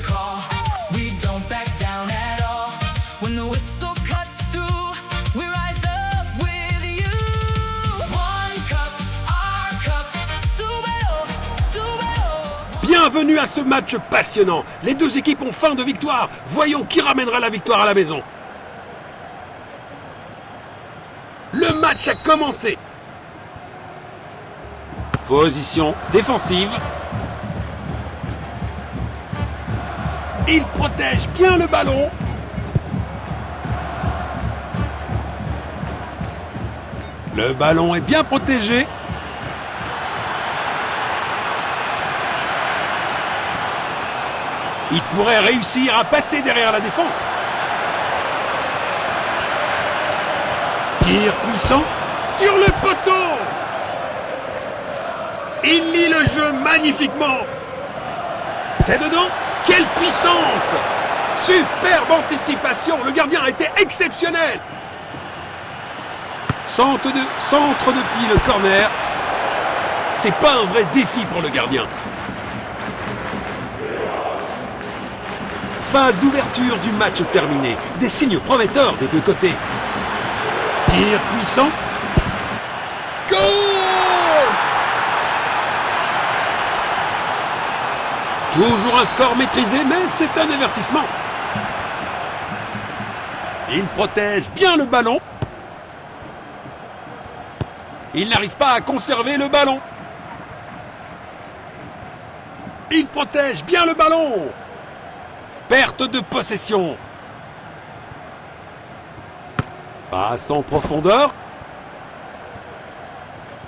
the call. We don't back down at all. When the whistle cuts through, we rise up with you. One cup, our cup, Subero, Subero. Bienvenue à ce match passionnant. Les deux équipes ont faim de victoire. Voyons qui ramènera la victoire à la maison. Le match a commencé. Position défensive. Il protège bien le ballon. Le ballon est bien protégé. Il pourrait réussir à passer derrière la défense. Tir puissant sur le poteau. Il lit le jeu magnifiquement. C'est dedans. Quelle puissance! Superbe anticipation. Le gardien a été exceptionnel. Centre depuis le corner. C'est pas un vrai défi pour le gardien. Phase d'ouverture du match terminée. Des signes prometteurs des deux côtés. Tir puissant. Goal! Toujours un score maîtrisé, mais c'est un avertissement. Il protège bien le ballon. Il n'arrive pas à conserver le ballon. Il protège bien le ballon. Perte de possession. Passe en profondeur.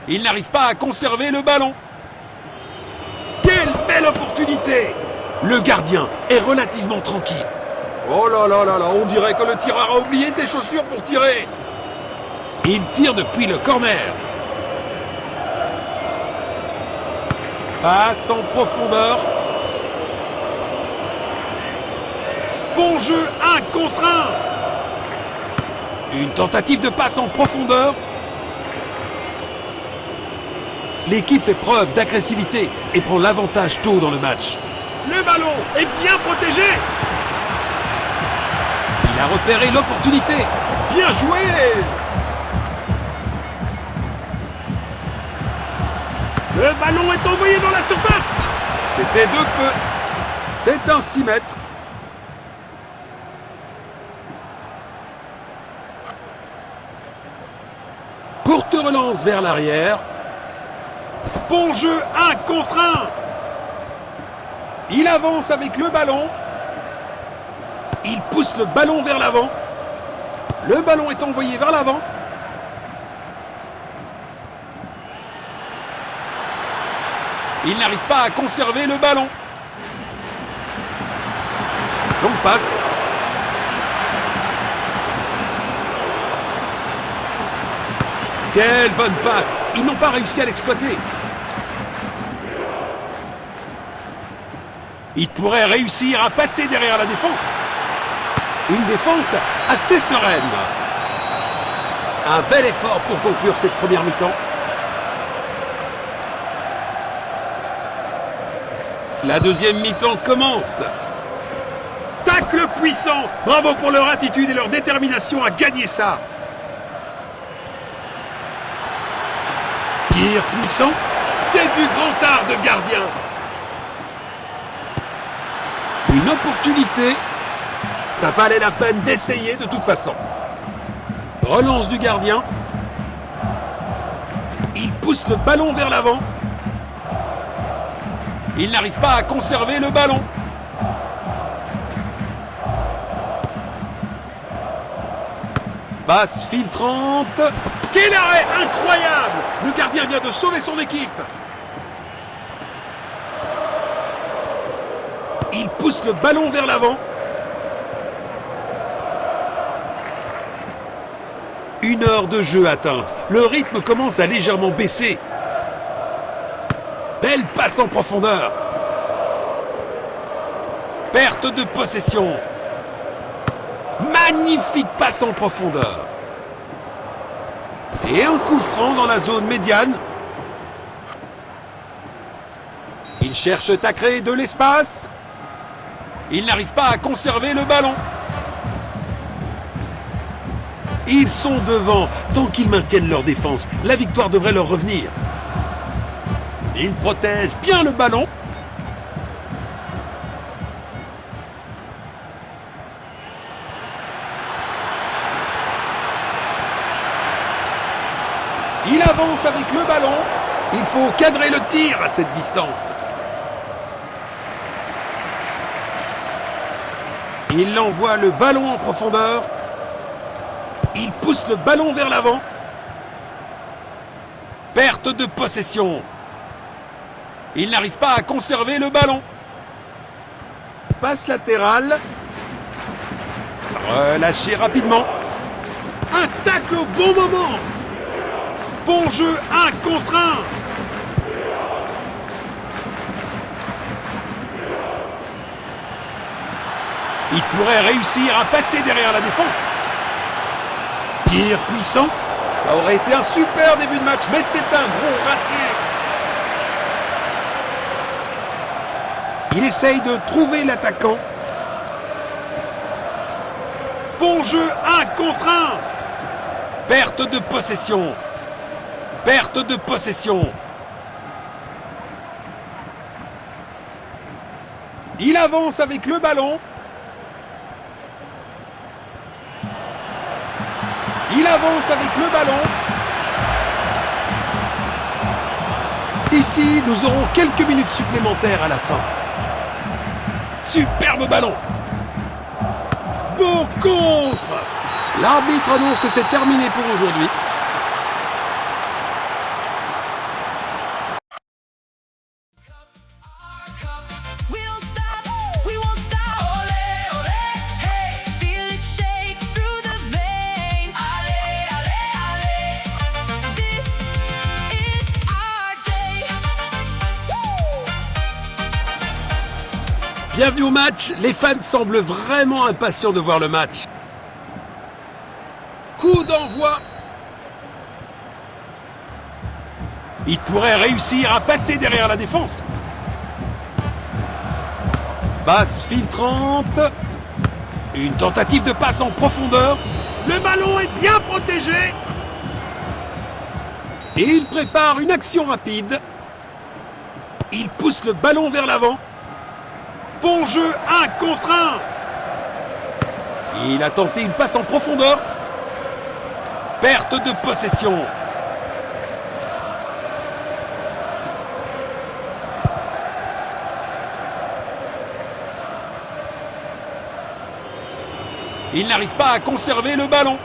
Il n'arrive pas à conserver le ballon. Quelle belle opportunité! Le gardien est relativement tranquille. Oh là là là là, on dirait que le tireur a oublié ses chaussures pour tirer. Il tire depuis le corner. Passe en profondeur. Bon jeu, 1 contre 1. Une tentative de passe en profondeur. L'équipe fait preuve d'agressivité et prend l'avantage tôt dans le match. Le ballon est bien protégé. Il a repéré l'opportunité. Bien joué. Le ballon est envoyé dans la surface. C'était de peu. C'est un 6 mètres. Courte relance vers l'arrière. Bon jeu, 1 contre 1. Il avance avec le ballon. Il pousse le ballon vers l'avant. Le ballon est envoyé vers l'avant. Il n'arrive pas à conserver le ballon. Longue passe. Quelle bonne passe! Ils n'ont pas réussi à l'exploiter. Il pourrait réussir à passer derrière la défense. Une défense assez sereine. Un bel effort pour conclure cette première mi-temps. La deuxième mi-temps commence. Tacle puissant. Bravo pour leur attitude et leur détermination à gagner ça. Tir puissant. C'est du grand art de gardien. Une opportunité. Ça valait la peine d'essayer de toute façon. Relance du gardien. Il pousse le ballon vers l'avant. Il n'arrive pas à conserver le ballon. Passe filtrante. Quel arrêt incroyable! Le gardien vient de sauver son équipe. Il pousse le ballon vers l'avant. Une heure de jeu atteinte. Le rythme commence à légèrement baisser. Belle passe en profondeur. Perte de possession. Magnifique passe en profondeur. Et un coup franc dans la zone médiane. Ils cherchent à créer de l'espace. Il n'arrive pas à conserver le ballon. Ils sont devant. Tant qu'ils maintiennent leur défense, la victoire devrait leur revenir. Ils protègent bien le ballon. Il avance avec le ballon. Il faut cadrer le tir à cette distance. Il envoie le ballon en profondeur. Il pousse le ballon vers l'avant. Perte de possession. Il n'arrive pas à conserver le ballon. Passe latérale. Relâché rapidement. Un tacle au bon moment. Bon jeu, 1 contre 1. Il pourrait réussir à passer derrière la défense. Tir puissant. Ça aurait été un super début de match, mais c'est un gros raté. Il essaye de trouver l'attaquant. Bon jeu, 1 contre 1. Perte de possession. Perte de possession. Il avance avec le ballon. Il avance avec le ballon. Ici, nous aurons quelques minutes supplémentaires à la fin. Superbe ballon. Beau contre. L'arbitre annonce que c'est terminé pour aujourd'hui. We don't stop, we won't stop. Ole, ole, hey, feel it shake through the veins. Ale, ale, ale. This is our day. Woo! Bienvenue au match. Les fans semblent vraiment impatients de voir le match. Coup d'envoi. Il pourrait réussir à passer derrière la défense. Passe filtrante. Une tentative de passe en profondeur. Le ballon est bien protégé. Et il prépare une action rapide. Il pousse le ballon vers l'avant. Bon jeu, 1 contre 1. Il a tenté une passe en profondeur. Perte de possession. Il n'arrive pas à conserver le ballon.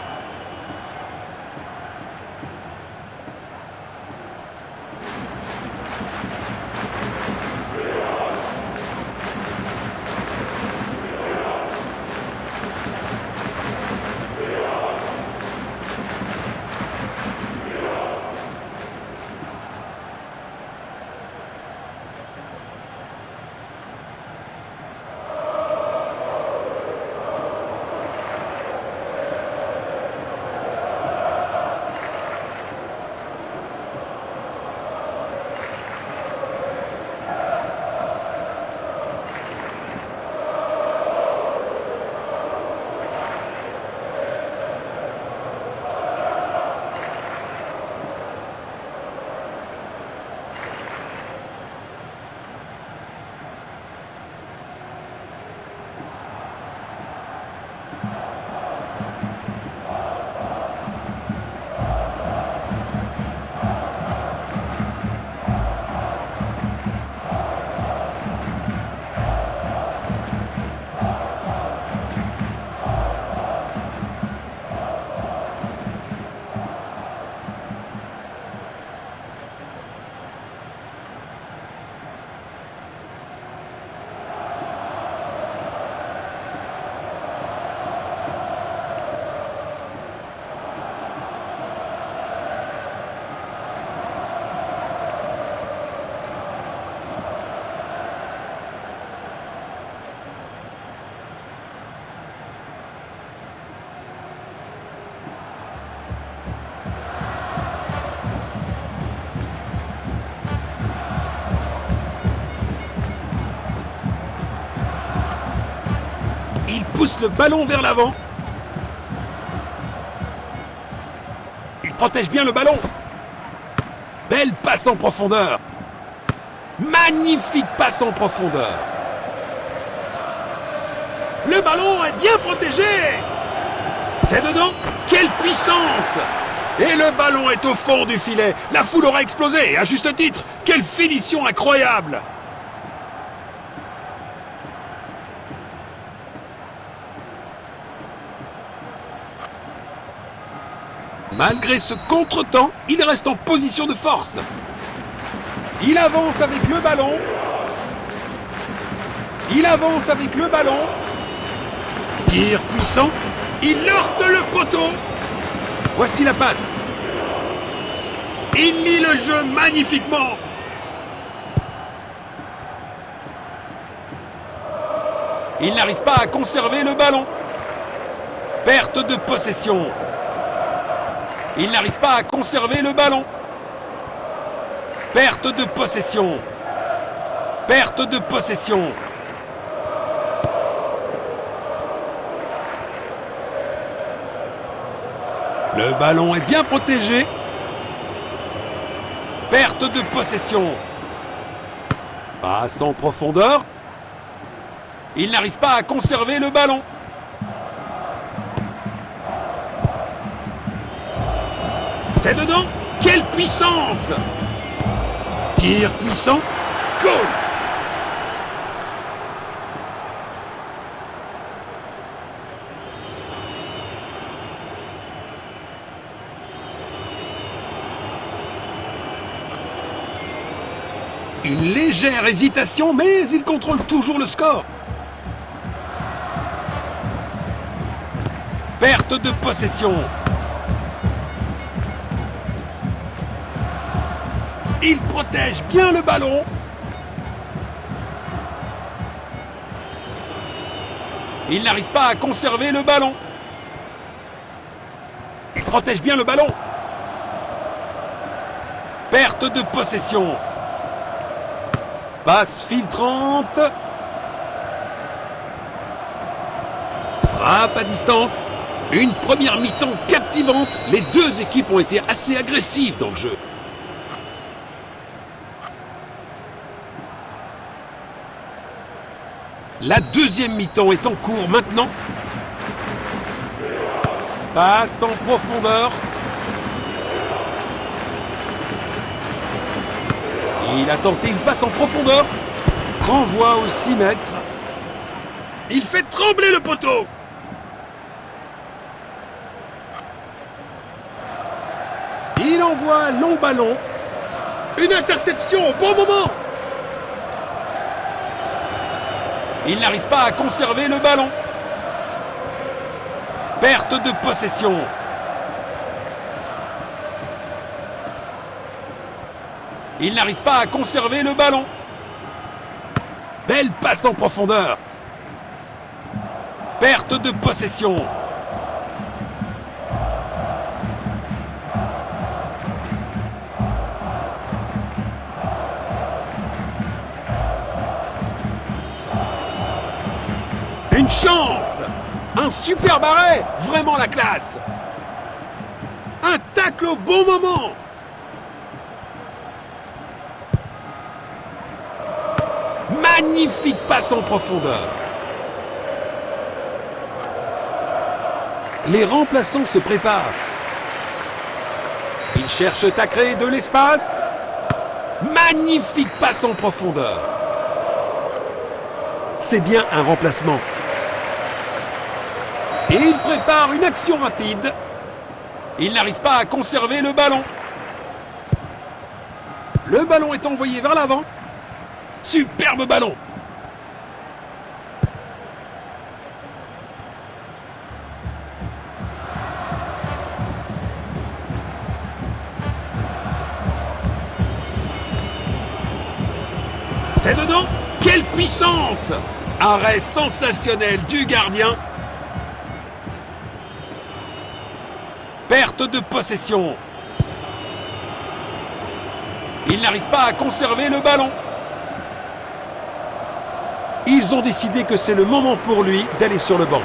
pousse le ballon vers l'avant. Il protège bien le ballon. Belle passe en profondeur. Magnifique passe en profondeur. Le ballon est bien protégé. C'est dedans. Quelle puissance! Et le ballon est au fond du filet. La foule aura explosé, à juste titre. Quelle finition incroyable! Malgré ce contretemps, il reste en position de force. Il avance avec le ballon. Il avance avec le ballon. Tir puissant. Il heurte le poteau. Voici la passe. Il lit le jeu magnifiquement. Il n'arrive pas à conserver le ballon. Perte de possession. Il n'arrive pas à conserver le ballon. Perte de possession. Perte de possession. Le ballon est bien protégé. Perte de possession. Passe en profondeur. Il n'arrive pas à conserver le ballon. C'est dedans. Quelle puissance! Tir puissant. Goal! Une légère hésitation, mais il contrôle toujours le score. Perte de possession. Il protège bien le ballon. Il n'arrive pas à conserver le ballon. Il protège bien le ballon. Perte de possession. Passe filtrante. Frappe à distance. Une première mi-temps captivante. Les deux équipes ont été assez agressives dans le jeu. La deuxième mi-temps est en cours maintenant. Passe en profondeur. Il a tenté une passe en profondeur. Renvoi aux 6 mètres. Il fait trembler le poteau. Il envoie un long ballon. Une interception au bon moment. Il n'arrive pas à conserver le ballon. Perte de possession. Il n'arrive pas à conserver le ballon. Belle passe en profondeur. Perte de possession. Une chance! Un super arrêt! Vraiment la classe! Un tacle au bon moment! Magnifique passe en profondeur! Les remplaçants se préparent. Ils cherchent à créer de l'espace. Magnifique passe en profondeur! C'est bien un remplacement. Et il prépare une action rapide. Il n'arrive pas à conserver le ballon. Le ballon est envoyé vers l'avant. Superbe ballon. C'est dedans. Quelle puissance! Arrêt sensationnel du gardien. Perte de possession. Il n'arrive pas à conserver le ballon. Ils ont décidé que c'est le moment pour lui d'aller sur le banc.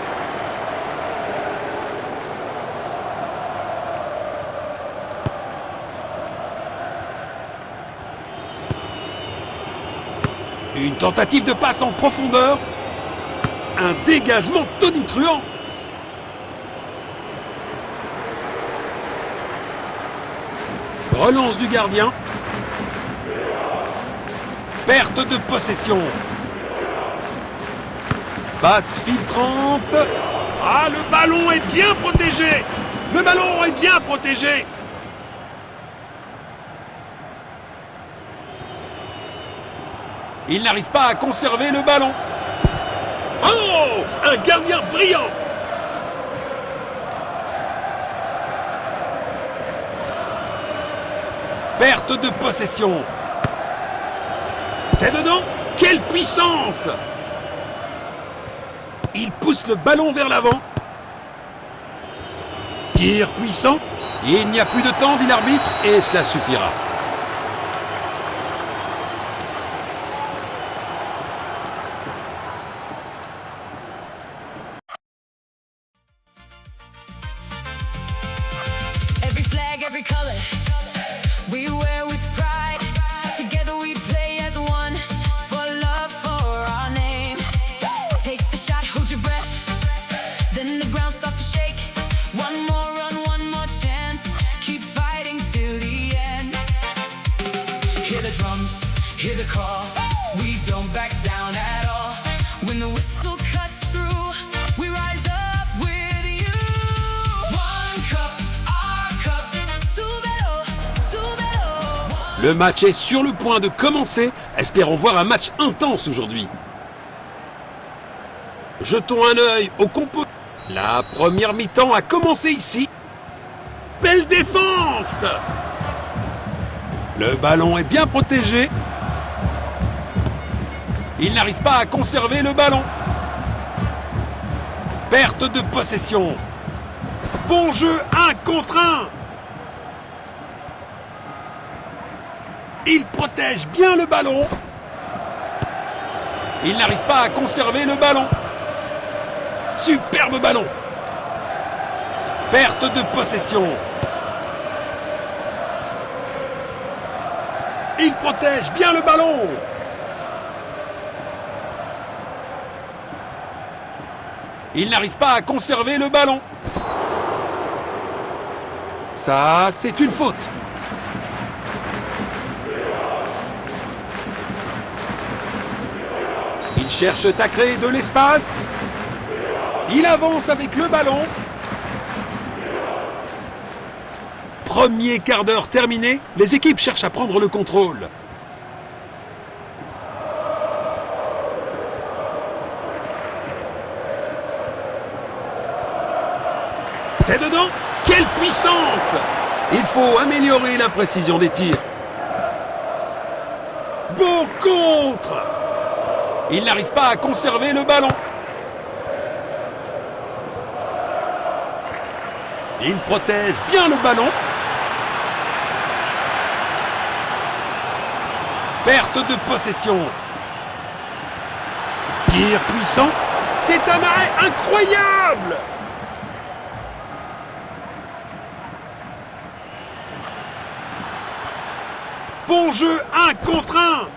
Une tentative de passe en profondeur. Un dégagement tonitruant. Relance du gardien. Perte de possession. Passe filtrante. Ah, le ballon est bien protégé. Le ballon est bien protégé. Il n'arrive pas à conserver le ballon. Oh, un gardien brillant. Perte de possession. C'est dedans. Quelle puissance! Il pousse le ballon vers l'avant. Tir puissant. Il n'y a plus de temps, dit l'arbitre, et cela suffira. Every flag, every color, we wear with pride. Together we play as one, for love, for our name. Take the shot, hold your breath, then the ground starts to shake. One more run, one more chance, keep fighting till the end. Hear the drums, hear the call, we don't back down at all. When the whistle cuts through, we rise up with you. One cup, our cup, Subelo, Subelo. Le match est sur le point de commencer. Espérons voir un match intense aujourd'hui. Jetons un œil au compo. La première mi-temps a commencé ici. Belle défense! Le ballon est bien protégé. Il n'arrive pas à conserver le ballon. Perte de possession. Bon jeu, 1 contre 1. Il protège bien le ballon. Il n'arrive pas à conserver le ballon. Superbe ballon. Perte de possession. Il protège bien le ballon. Il n'arrive pas à conserver le ballon. Ça, c'est une faute. Il cherche à créer de l'espace. Il avance avec le ballon. Premier quart d'heure terminé, les équipes cherchent à prendre le contrôle. C'est dedans. Quelle puissance! Il faut améliorer la précision des tirs. Beau contre! Il n'arrive pas à conserver le ballon. Il protège bien le ballon. Perte de possession. Tir puissant. C'est un arrêt incroyable! Bon jeu, 1 contre 1.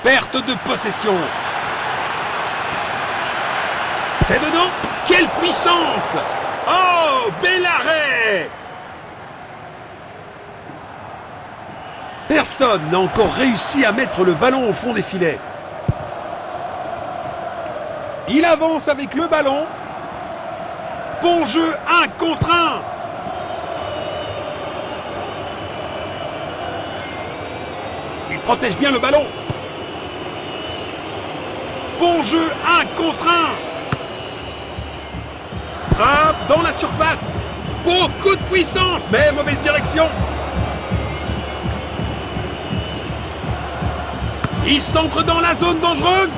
Perte de possession. C'est dedans. Quelle puissance! Oh, bel arrêt! Personne n'a encore réussi à mettre le ballon au fond des filets. Il avance avec le ballon. Bon jeu, 1 contre 1. Il protège bien le ballon. Bon jeu, 1 contre 1. Frappe dans la surface. Beaucoup de puissance, mais mauvaise direction. Il centre dans la zone dangereuse.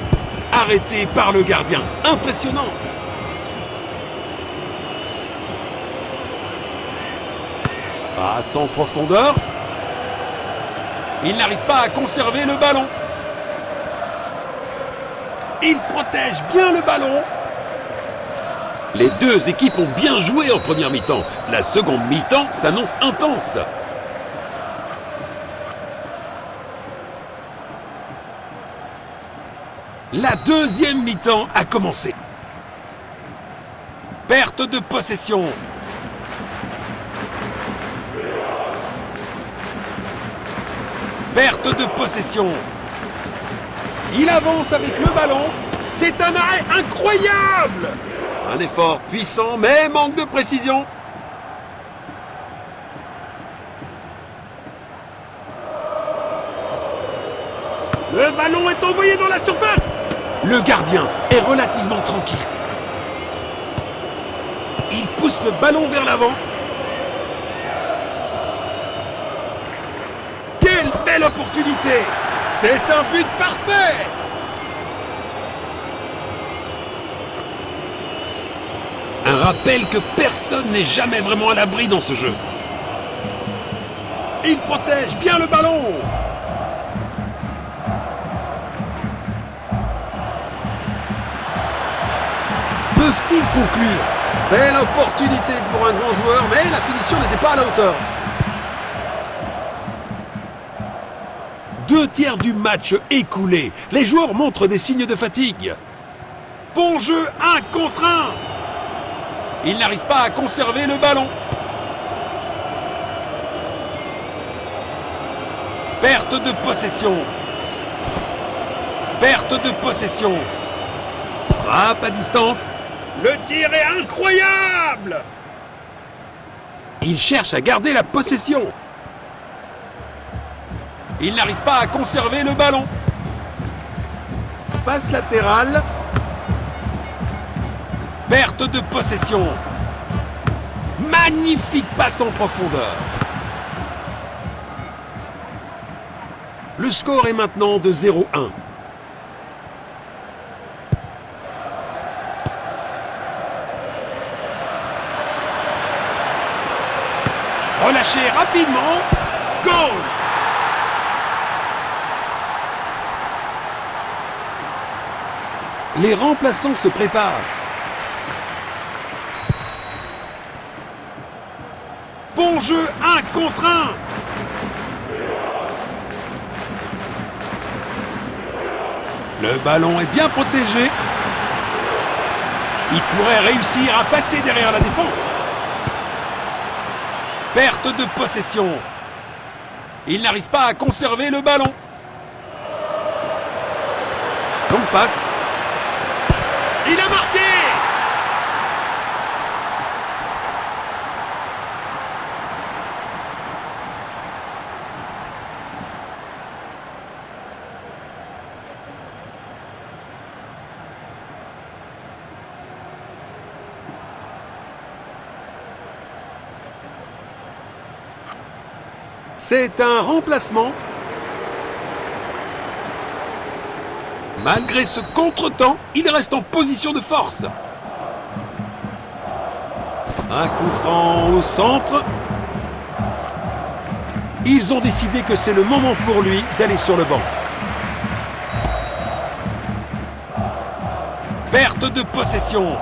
Arrêté par le gardien. Impressionnant. Passe en profondeur. Il n'arrive pas à conserver le ballon. Il protège bien le ballon. Les deux équipes ont bien joué en première mi-temps. La seconde mi-temps s'annonce intense. La deuxième mi-temps a commencé. Perte de possession. Perte de possession. Il avance avec le ballon. C'est un arrêt incroyable. Un effort puissant, mais manque de précision. Le ballon est envoyé dans la surface. Le gardien est relativement tranquille. Il pousse le ballon vers l'avant. Quelle belle opportunité! C'est un but parfait! Un rappel que personne n'est jamais vraiment à l'abri dans ce jeu. Il protège bien le ballon. Peuvent-ils conclure? Belle opportunité pour un grand joueur, mais la finition n'était pas à la hauteur. 2/3 du match écoulé. Les joueurs montrent des signes de fatigue. Bon jeu, 1 contre 1. Il n'arrive pas à conserver le ballon. Perte de possession. Perte de possession. Frappe à distance. Le tir est incroyable. Il cherche à garder la possession. Il n'arrive pas à conserver le ballon. Passe latérale. Perte de possession. Magnifique passe en profondeur. Le score est maintenant de 0-1. Relâché rapidement. Goal! Les remplaçants se préparent. Bon jeu, 1 contre 1. Le ballon est bien protégé. Il pourrait réussir à passer derrière la défense. Perte de possession. Il n'arrive pas à conserver le ballon. Longue passe. Il a marqué! C'est un remplacement. Malgré ce contretemps, il reste en position de force. Un coup franc au centre. Ils ont décidé que c'est le moment pour lui d'aller sur le banc. Perte de possession.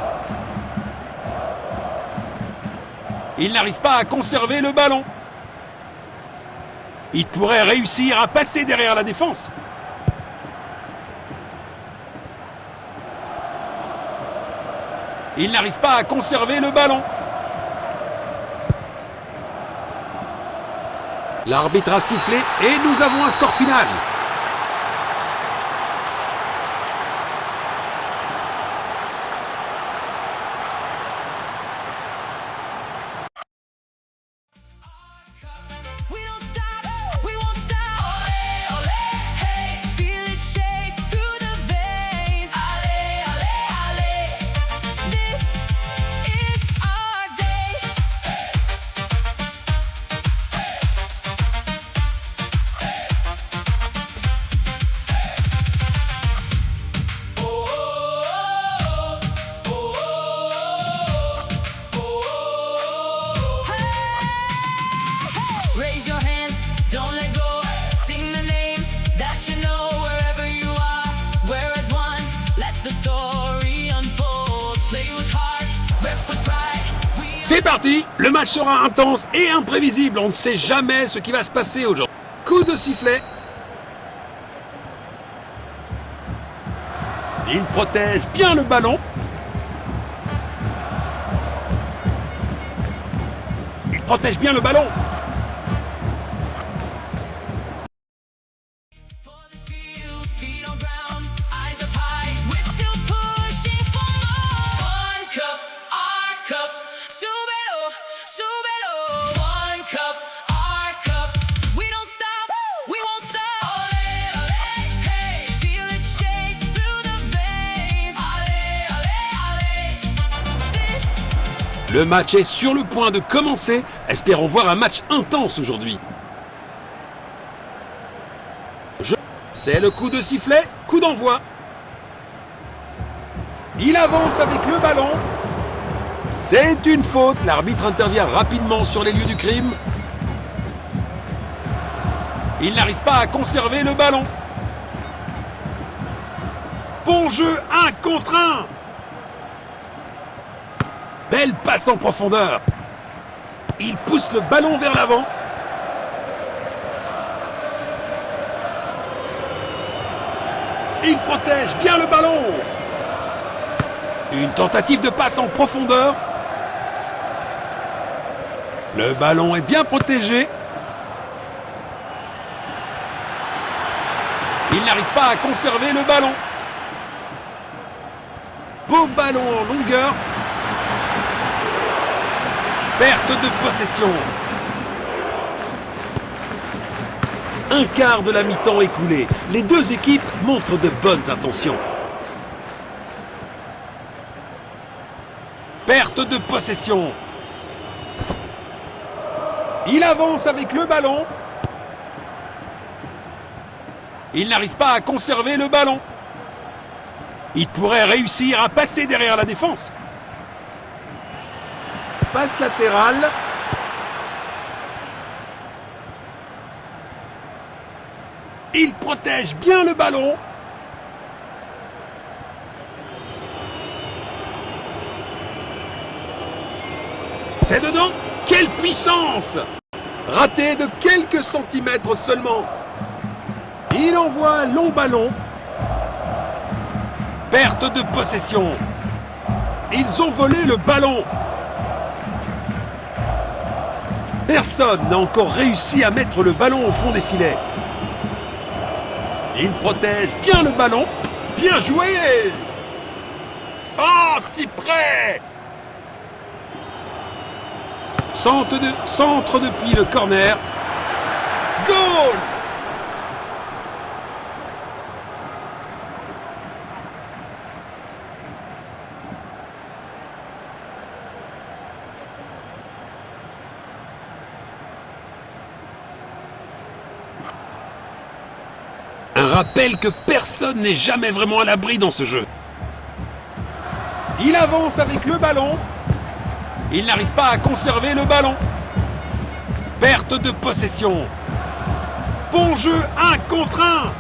Il n'arrive pas à conserver le ballon. Il pourrait réussir à passer derrière la défense. Il n'arrive pas à conserver le ballon. L'arbitre a sifflé et nous avons un score final. We don't stop, we won't stop. Olé, olé, hey. Feel it shake through the veins. Allez, allez, allez. This is our day. parti. Le match sera intense et imprévisible. On ne sait jamais ce qui va se passer aujourd'hui. Coup de sifflet. Il protège bien le ballon. Il protège bien le ballon. For this field, feet on ground, eyes up high. We're still pushing for more. One cup, our cup. Subelo, subelo. One cup, our cup. We don't stop, we won't stop. Ole, ole, hey. Feel it shake through the veins. Ole, ole, ole. This Le match est sur le point de commencer. Espérons voir un match intense aujourd'hui. C'est le coup de sifflet, coup d'envoi. Il avance avec le ballon. C'est une faute. L'arbitre intervient rapidement sur les lieux du crime. Il n'arrive pas à conserver le ballon. Bon jeu, 1 contre 1. Belle passe en profondeur. Il pousse le ballon vers l'avant. Il protège bien le ballon. Une tentative de passe en profondeur. Le ballon est bien protégé. Il n'arrive pas à conserver le ballon. Beau ballon en longueur. Perte de possession. Un quart de la mi-temps écoulé. Les deux équipes montrent de bonnes intentions. Perte de possession. Il avance avec le ballon. Il n'arrive pas à conserver le ballon. Il pourrait réussir à passer derrière la défense. Passe latérale. Il protège bien le ballon. C'est dedans. Quelle puissance! Raté de quelques centimètres seulement. Il envoie un long ballon. Perte de possession. Ils ont volé le ballon. Personne n'a encore réussi à mettre le ballon au fond des filets. Il protège bien le ballon. Bien joué! Oh, si près! Centre depuis le corner. Goal! Un rappel que personne n'est jamais vraiment à l'abri dans ce jeu. Il avance avec le ballon. Il n'arrive pas à conserver le ballon. Perte de possession. Bon jeu, 1 contre 1.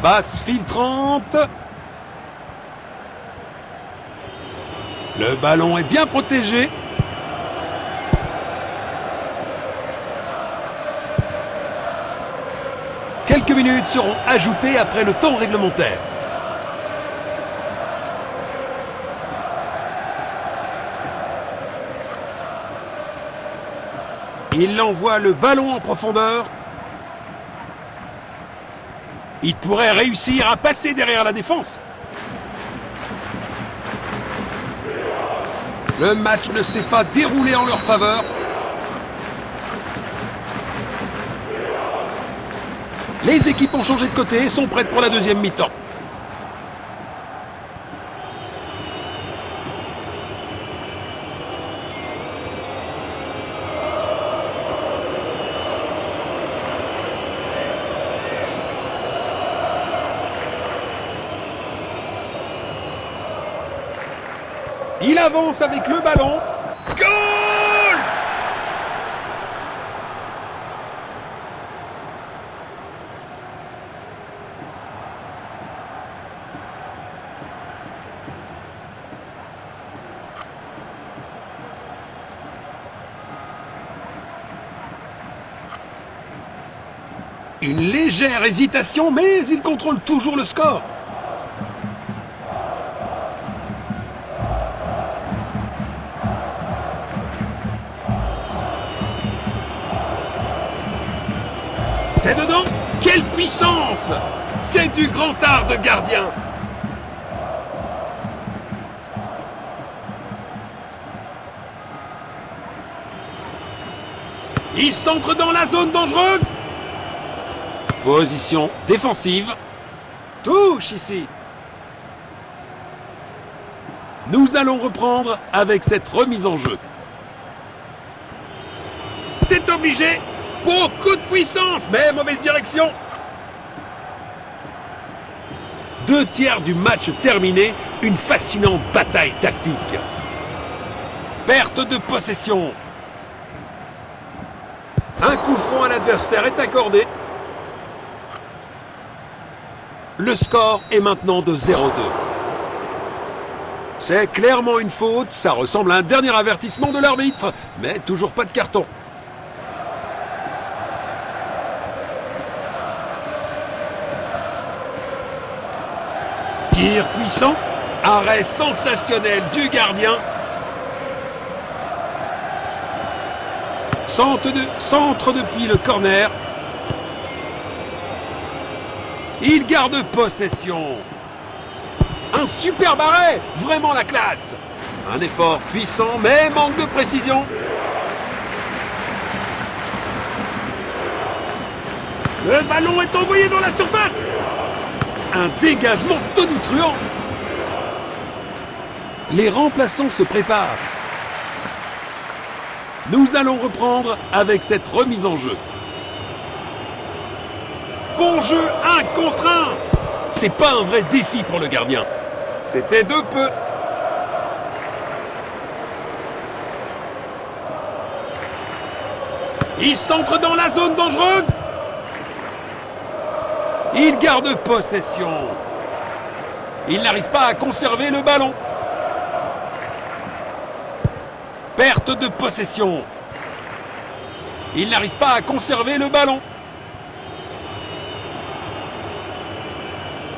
Passe filtrante. Le ballon est bien protégé. Quelques minutes seront ajoutées après le temps réglementaire. Il envoie le ballon en profondeur. Il pourrait réussir à passer derrière la défense. Le match ne s'est pas déroulé en leur faveur. Les équipes ont changé de côté et sont prêtes pour la deuxième mi-temps. Il avance avec le ballon. Goal! Une légère hésitation, mais il contrôle toujours le score. C'est dedans. Quelle puissance! C'est du grand art de gardien. Il centre dans la zone dangereuse. Position défensive. Touche ici. Nous allons reprendre avec cette remise en jeu. C'est obligé. Beaucoup de puissance, mais mauvaise direction. 2 tiers du match terminé, une fascinante bataille tactique. Perte de possession. Un coup franc à l'adversaire est accordé. Le score est maintenant de 0-2. C'est clairement une faute, ça ressemble à un dernier avertissement de l'arbitre, mais toujours pas de carton. Tir puissant, arrêt sensationnel du gardien. Centre depuis le corner. Il garde possession. Un superbe arrêt, vraiment la classe. Un effort puissant, mais manque de précision. Le ballon est envoyé dans la surface. Un dégagement tonitruant. Les remplaçants se préparent. Nous allons reprendre avec cette remise en jeu. Bon jeu, 1 contre 1. C'est pas un vrai défi pour le gardien. C'était de peu. Il centre dans la zone dangereuse. Il garde possession. Il n'arrive pas à conserver le ballon. Perte de possession. Il n'arrive pas à conserver le ballon.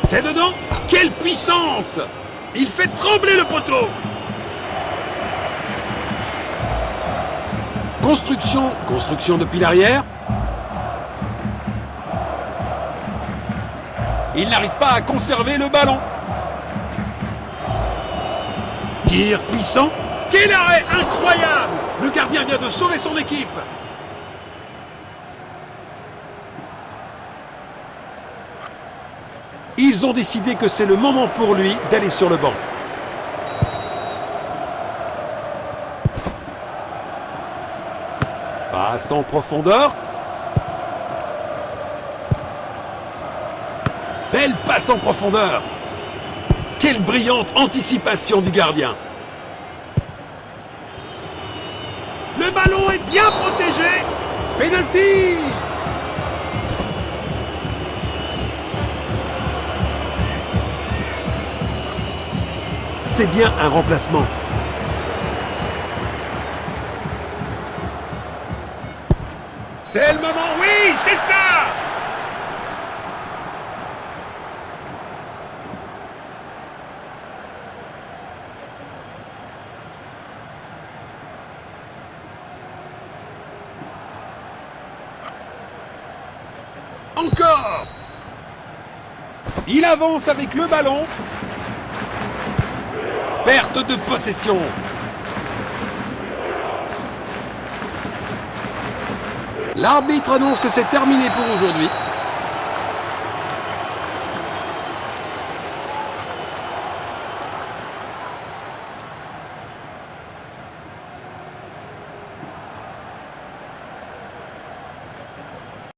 C'est dedans. Quelle puissance! Il fait trembler le poteau. Construction depuis l'arrière. Il n'arrive pas à conserver le ballon. Tir puissant. Quel arrêt incroyable! Le gardien vient de sauver son équipe. Ils ont décidé que c'est le moment pour lui d'aller sur le banc. Passe en profondeur. Belle passe en profondeur. Quelle brillante anticipation du gardien. Le ballon est bien protégé. Penalty! C'est bien un remplacement. C'est le moment, oui, c'est ça! Encore! Il avance avec le ballon. Perte de possession. L'arbitre annonce que c'est terminé pour aujourd'hui.